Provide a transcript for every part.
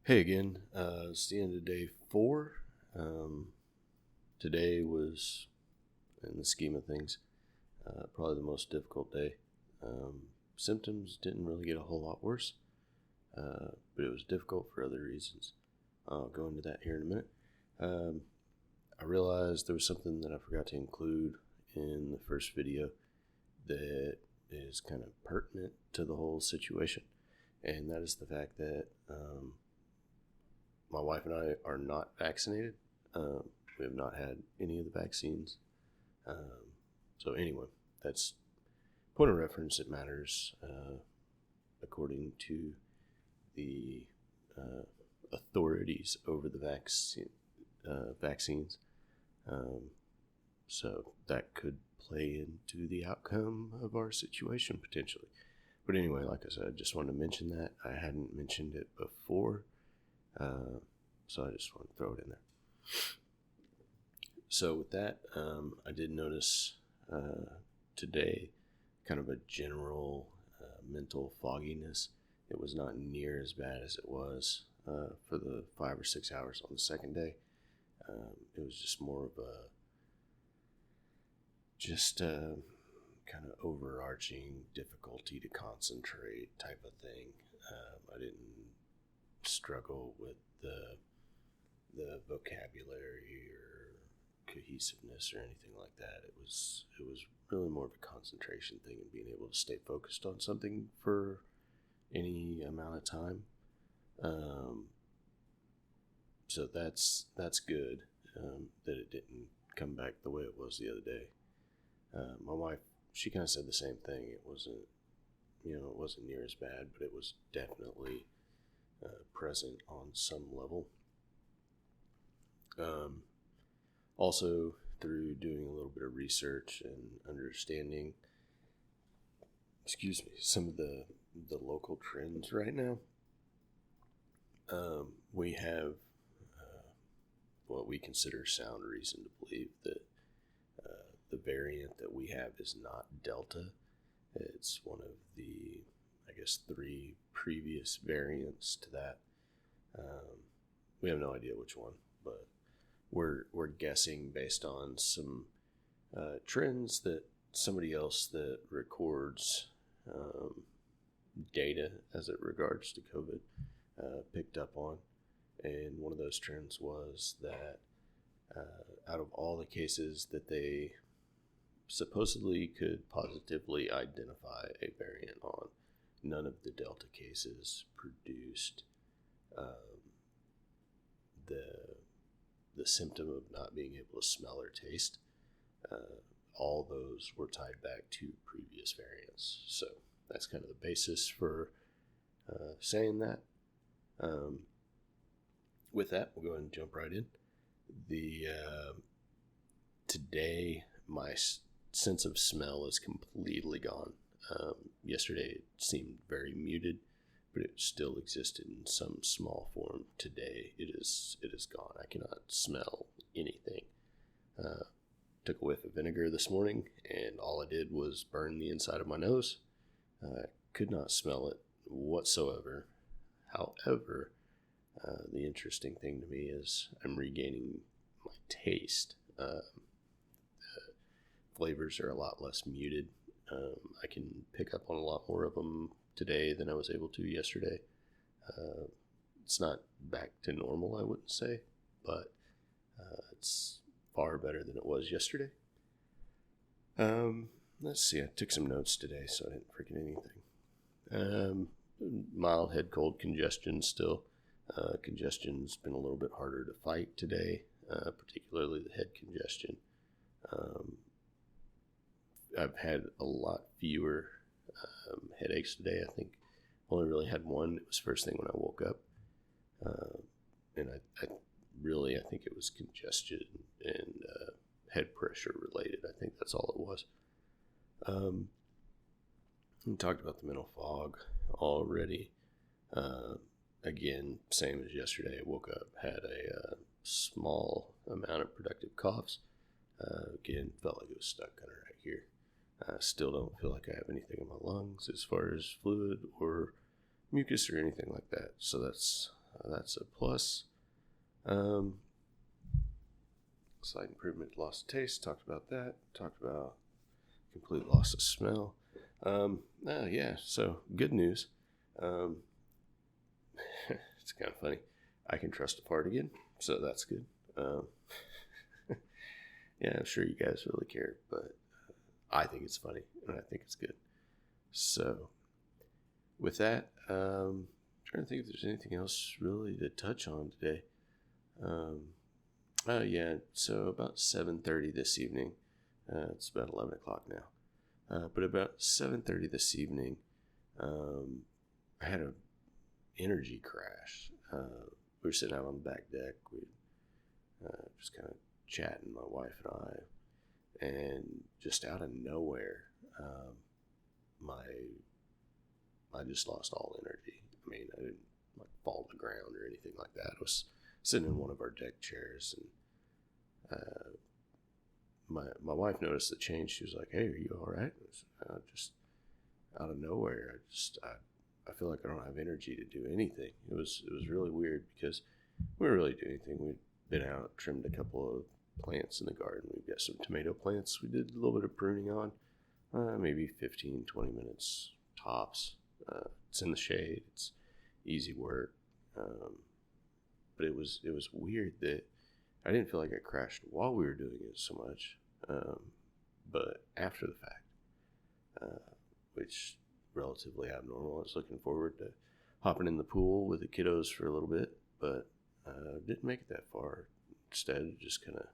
Hey again, it's the end of day 4. Today was, in the scheme of things, probably the most difficult day. Symptoms didn't really get a whole lot worse, but it was difficult for other reasons. I'll go into that here in a minute. I realized there was something that I forgot to include in the first video that is kind of pertinent to the whole situation, and that is the fact that my wife and I are not vaccinated. We have not had any of the vaccines. So anyway, that's point of reference. It matters according to the authorities over the vaccines. So that could play into the outcome of our situation potentially. But anyway, like I said, I just wanted to mention that. I hadn't mentioned it before. So I just want to throw it in there. So with that, I did notice today kind of a general mental fogginess. It was not near as bad as it was for the 5 or 6 hours on the second day. It was just more of a kind of overarching difficulty to concentrate type of thing. I didn't struggle with the vocabulary or cohesiveness or anything like that. It was really more of a concentration thing and being able to stay focused on something for any amount of time. So that's good that it didn't come back the way it was the other day. My wife, she kind of said the same thing. It wasn't near as bad, but it was definitely present on some level. Also, through doing a little bit of research and understanding, some of the local trends right now, we have what we consider sound reason to believe that the variant that we have is not Delta. It's one of the, 3 previous variants to that. We have no idea which one, but we're guessing based on some trends that somebody else that records data as it regards to COVID picked up on. And one of those trends was that out of all the cases that they supposedly could positively identify a variant on, none of the Delta cases produced the symptom of not being able to smell or taste. All those were tied back to previous variants. So that's kind of the basis for saying that. With that, we'll go ahead and jump right in. Today, my sense of smell is completely gone. Yesterday, it seemed very muted, but it still existed in some small form. Today, it is gone. I cannot smell anything. Took a whiff of vinegar this morning, and all it did was burn the inside of my nose. Could not smell it whatsoever. However, the interesting thing to me is I'm regaining my taste. Flavors are a lot less muted. I can pick up on a lot more of them today than I was able to yesterday. It's not back to normal, I wouldn't say, but it's far better than it was yesterday. Let's see, I took some notes today, so I didn't forget anything. Mild head cold congestion still. Congestion's been a little bit harder to fight today, particularly the head congestion. I've had a lot fewer headaches today. I think I only really had one. It was first thing when I woke up. And I think it was congestion and head pressure related. I think that's all it was. We talked about the mental fog already. Again, same as yesterday. I woke up, had a small amount of productive coughs. Again, felt like it was stuck kind of right here. I still don't feel like I have anything in my lungs as far as fluid or mucus or anything like that. So that's that's a plus. Slight improvement, loss of taste. Talked about that. Talked about complete loss of smell. Yeah, so good news. It's kind of funny. I can trust a fart again, so that's good. Yeah, I'm sure you guys really care, but I think it's funny, and I think it's good. So, with that, I'm trying to think if there's anything else really to touch on today. Yeah, so about 7:30 this evening, it's about 11 o'clock now, but about 7:30 this evening, I had an energy crash. We were sitting out on the back deck, we just kind of chatting, my wife and I, and just out of nowhere, I just lost all energy. I mean, I didn't like fall to the ground or anything like that. I was sitting in one of our deck chairs, and my wife noticed the change. She was like, "Hey, are you all right?" Just out of nowhere, I feel like I don't have energy to do anything. It was really weird because we weren't really doing anything. We'd been out, trimmed a couple of plants in the garden. We've got some tomato plants we did a little bit of pruning on, maybe 15, 20 minutes tops. It's in the shade. It's easy work. But it was weird that I didn't feel like I crashed while we were doing it so much, but after the fact, which relatively abnormal. I was looking forward to hopping in the pool with the kiddos for a little bit, but didn't make it that far. Instead, just kind of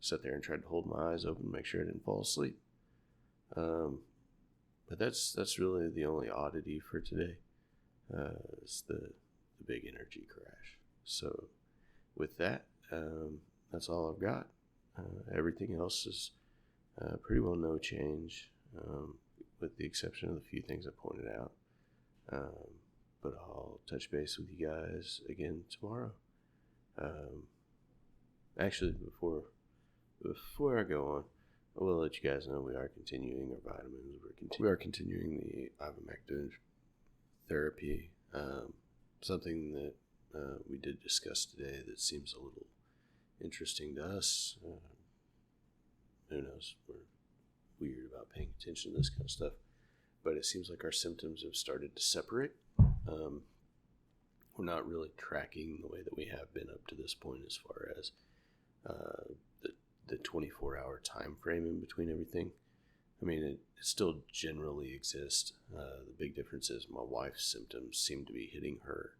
sat there and tried to hold my eyes open, make sure I didn't fall asleep. But that's really the only oddity for today. Is the big energy crash. So with that, that's all I've got. Everything else is pretty well no change, with the exception of the few things I pointed out. But I'll touch base with you guys again tomorrow. Actually, before I go on, I will let you guys know we are continuing our vitamins. We are continuing the ivermectin therapy. Something that we did discuss today that seems a little interesting to us. Who knows? We're weird about paying attention to this kind of stuff. But it seems like our symptoms have started to separate. We're not really tracking the way that we have been up to this point as far as the 24-hour time frame in between everything. I mean, it still generally exists. The big difference is my wife's symptoms seem to be hitting her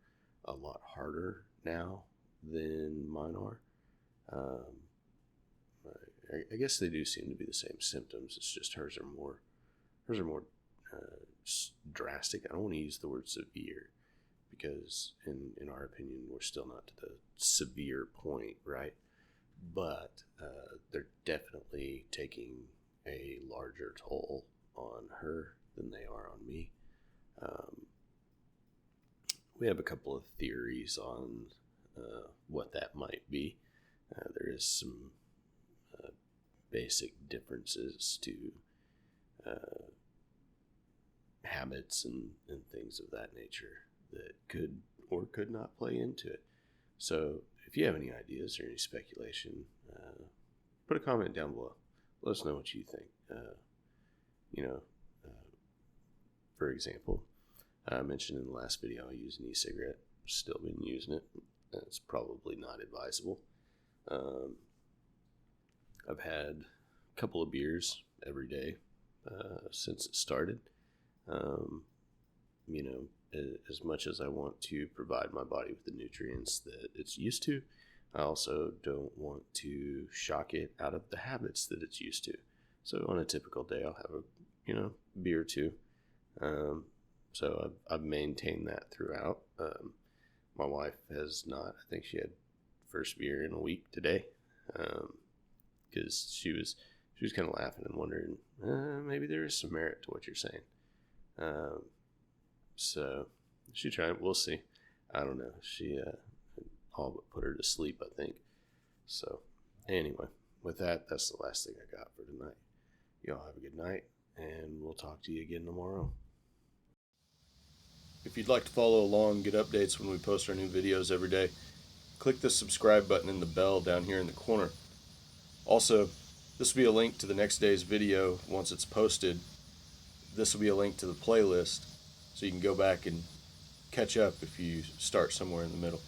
a lot harder now than mine are. I guess they do seem to be the same symptoms. It's just hers are more drastic. I don't want to use the word severe because in our opinion, we're still not to the severe point, right? But they're definitely taking a larger toll on her than they are on me. We have a couple of theories on what that might be. There is some basic differences to habits and things of that nature that could or could not play into it. So if you have any ideas or any speculation, put a comment down below. Let us know what you think. For example, I mentioned in the last video I use an e-cigarette. Still been using it. It's probably not advisable. I've had a couple of beers every day since it started. As much as I want to provide my body with the nutrients that it's used to, I also don't want to shock it out of the habits that it's used to. So on a typical day, I'll have a beer or two. So I've maintained that throughout. My wife has not. I think she had first beer in a week today, because she was kind of laughing and wondering, maybe there is some merit to what you're saying. So she tried. We'll see. I don't know. She all but put her to sleep, I think. So anyway, with that, that's the last thing I got for tonight. Y'all have a good night, and we'll talk to you again tomorrow. If you'd like to follow along, get updates when we post our new videos every day, click the subscribe button and the bell down here in the corner. Also, this will be a link to the next day's video once it's posted. This will be a link to the playlist, so you can go back and catch up if you start somewhere in the middle.